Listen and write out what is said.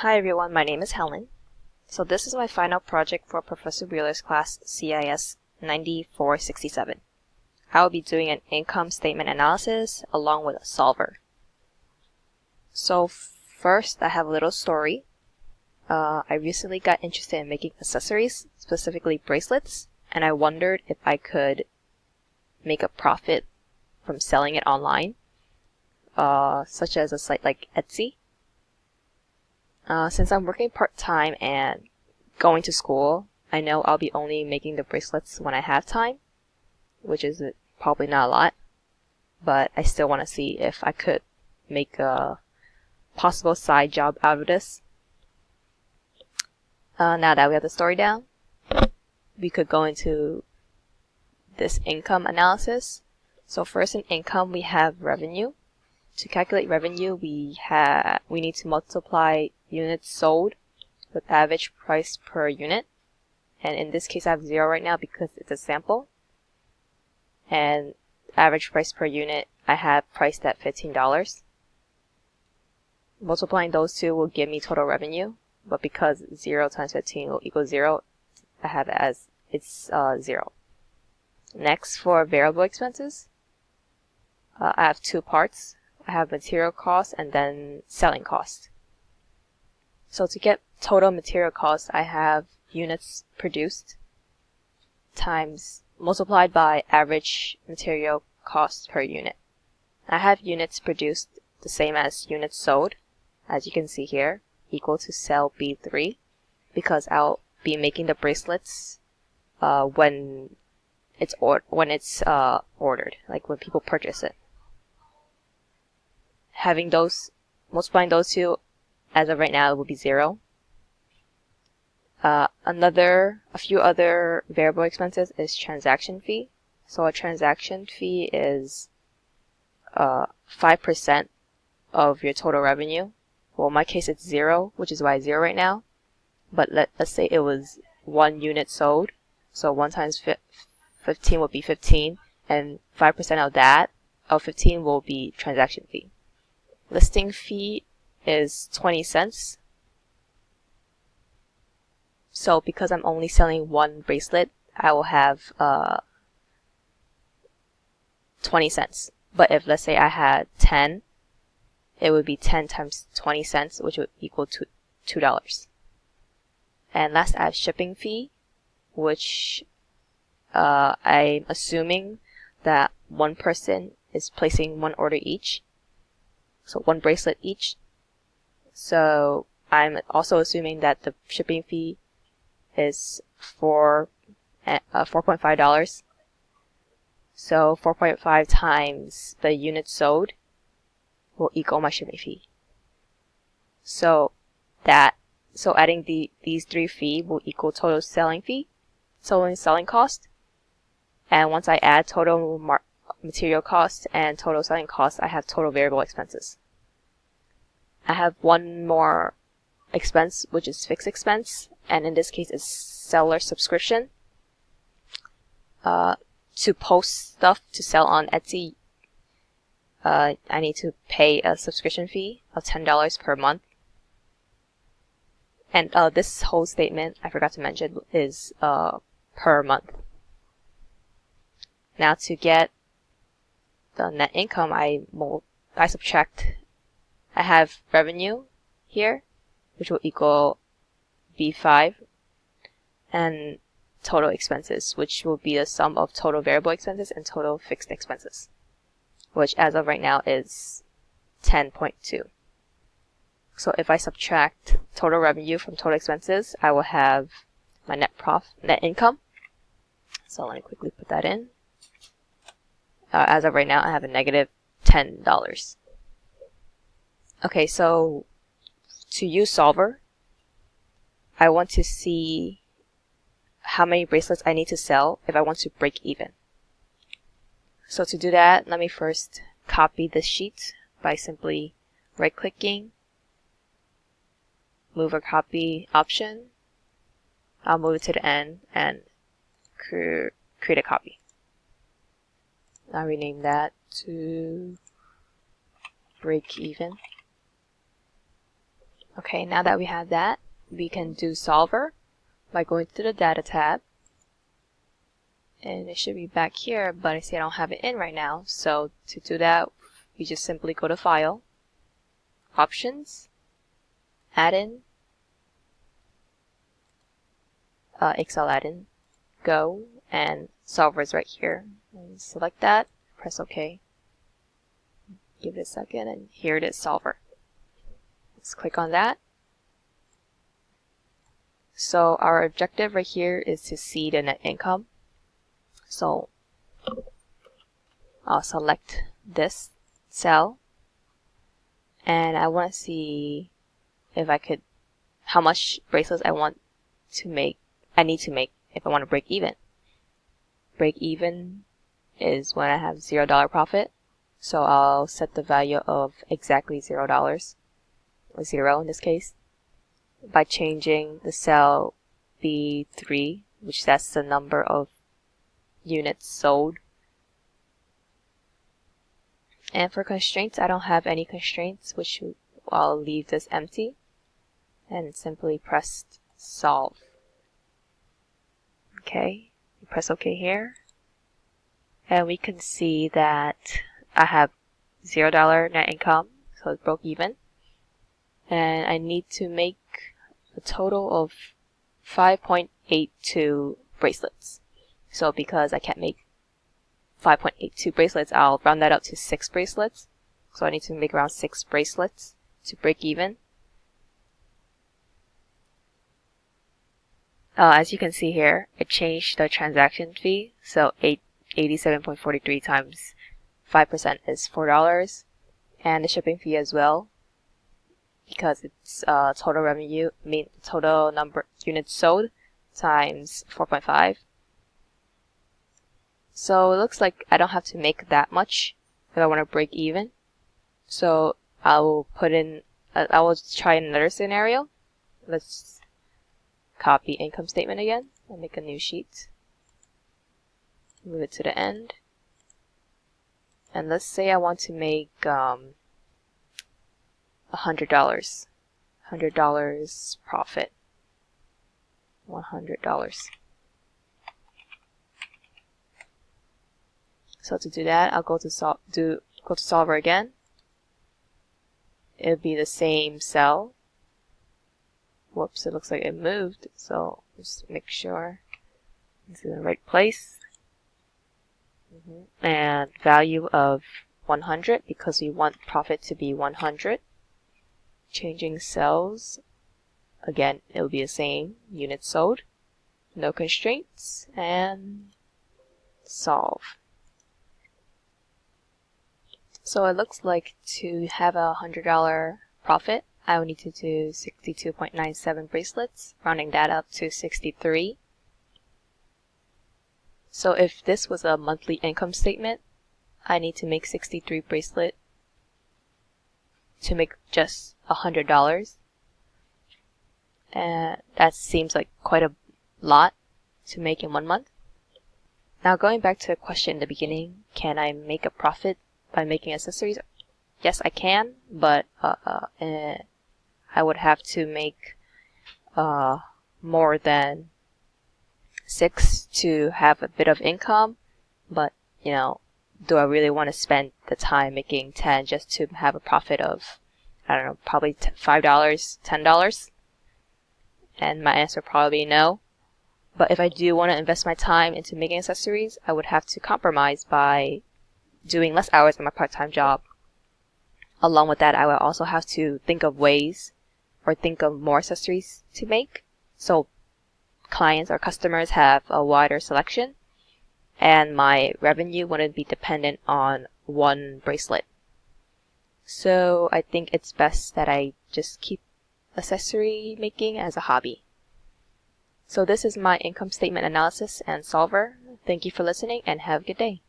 Hi everyone, my name is Helen. So this is my final project for Professor Wheeler's class CIS 9467. I will be doing an income statement analysis along with a solver. So first I have a little story. I recently got interested in making accessories, specifically bracelets, and I wondered if I could make a profit from selling it online, such as a site like Etsy. Since I'm working part-time and going to school, I know I'll be only making the bracelets when I have time, which is probably not a lot, but I still want to see if I could make a possible side job out of this. Now that we have the story down, we could go into this income analysis. So first in income, we have revenue. To calculate revenue, we need to multiply units sold with average price per unit. And in this case, I have 0 right now because it's a sample. And average price per unit, I have priced at $15. Multiplying those two will give me total revenue. But because 0 times 15 will equal 0, I have it as it's 0. Next, for variable expenses, I have two parts. I have material cost and then selling cost. So to get total material cost, I have units produced times multiplied by average material cost per unit. I have units produced the same as units sold, as you can see here, equal to cell B3, because I'll be making the bracelets when it's ordered, like when people purchase it. Multiplying those two, as of right now, it will be 0. A few other variable expenses is transaction fee. So a transaction fee is 5% of your total revenue. Well, in my case, it's 0, which is why it's 0 right now. But let's say it was 1 unit sold. So 1 times 15 would be 15, and 5% of that, of 15, will be transaction fee. Listing fee is 20 cents. So because I'm only selling 1 bracelet, I will have 20 cents. But if, let's say, I had 10, it would be 10 times 20 cents, which would equal to $2. And last, I have shipping fee, which I'm assuming that one person is placing 1 order each. So 1 bracelet each. So I'm also assuming that the shipping fee is $4.5. So 4.5 times the units sold will equal my shipping fee. So adding these 3 fees will equal total selling cost. And once I add total material cost and total selling cost, I have total variable expenses. I have one more expense, which is fixed expense, and in this case it's seller subscription. To post stuff to sell on Etsy, I need to pay a subscription fee of $10 per month. And this whole statement, I forgot to mention, is per month. Now to get the net income, I subtract. I have revenue here, which will equal B5, and total expenses, which will be the sum of total variable expenses and total fixed expenses, which as of right now is 10.2. So if I subtract total revenue from total expenses, I will have my net income. So let me quickly put that in. As of right now, I have a negative $10. Okay, so to use solver, I want to see how many bracelets I need to sell if I want to break even. So to do that, let me first copy this sheet by simply right-clicking, move a copy option. I'll move it to the end and create a copy. I'll rename that to break even. Okay, now that we have that, we can do solver by going to the data tab. And it should be back here, but I see I don't have it in right now. So to do that, we just simply go to File, Options, Add-in, Excel add-in, Go, and Solver is right here. And select that, press OK. Give it a second, and here it is, Solver. Let's click on that. So our objective right here is to see the net income. So I'll select this cell, and I want to see if I could, how much bracelets I need to make if I want to break even. Break even is when I have $0 profit. So I'll set the value of exactly $0, or 0 in this case, by changing the cell B3, which that's the number of units sold. And for constraints, I don't have any constraints, which I'll leave this empty, and simply press solve. Okay, you press OK here, and we can see that I have $0 net income, so it broke even, and I need to make a total of 5.82 bracelets. So because I can't make 5.82 bracelets, I'll round that up to 6 bracelets. So I need to make around 6 bracelets to break even. As you can see here, it changed the transaction fee. So 87.43 times 5% is $4, and the shipping fee as well, because it's total revenue, total number units sold times 4.5. So it looks like I don't have to make that much if I want to break even. So I will try another scenario. Let's copy income statement again and make a new sheet. Move it to the end. And let's say I want to make $100. $100 profit. $100. So to do that, I'll go to solver again. It'll be the same cell. Whoops, it looks like it moved. So just make sure it's in the right place. And value of 100, because we want profit to be 100. Changing cells. Again, it'll be the same. Units sold. No constraints. And solve. So it looks like to have a $100 profit, I will need to do 62.97 bracelets, rounding that up to 63. So if this was a monthly income statement, I need to make 63 bracelets to make just $100. And that seems like quite a lot to make in 1 month. Now going back to the question in the beginning, can I make a profit by making accessories? Yes, I can, but I would have to make more than 6 to have a bit of income. But do I really want to spend the time making 10 just to have a profit of, I don't know, probably $5, $10? And my answer probably no. But if I do want to invest my time into making accessories, I would have to compromise by doing less hours in my part-time job. Along with that, I will also have to think of ways or think of more accessories to make, so clients or customers have a wider selection, and my revenue wouldn't be dependent on one bracelet. So I think it's best that I just keep accessory making as a hobby. So this is my income statement analysis and solver. Thank you for listening and have a good day.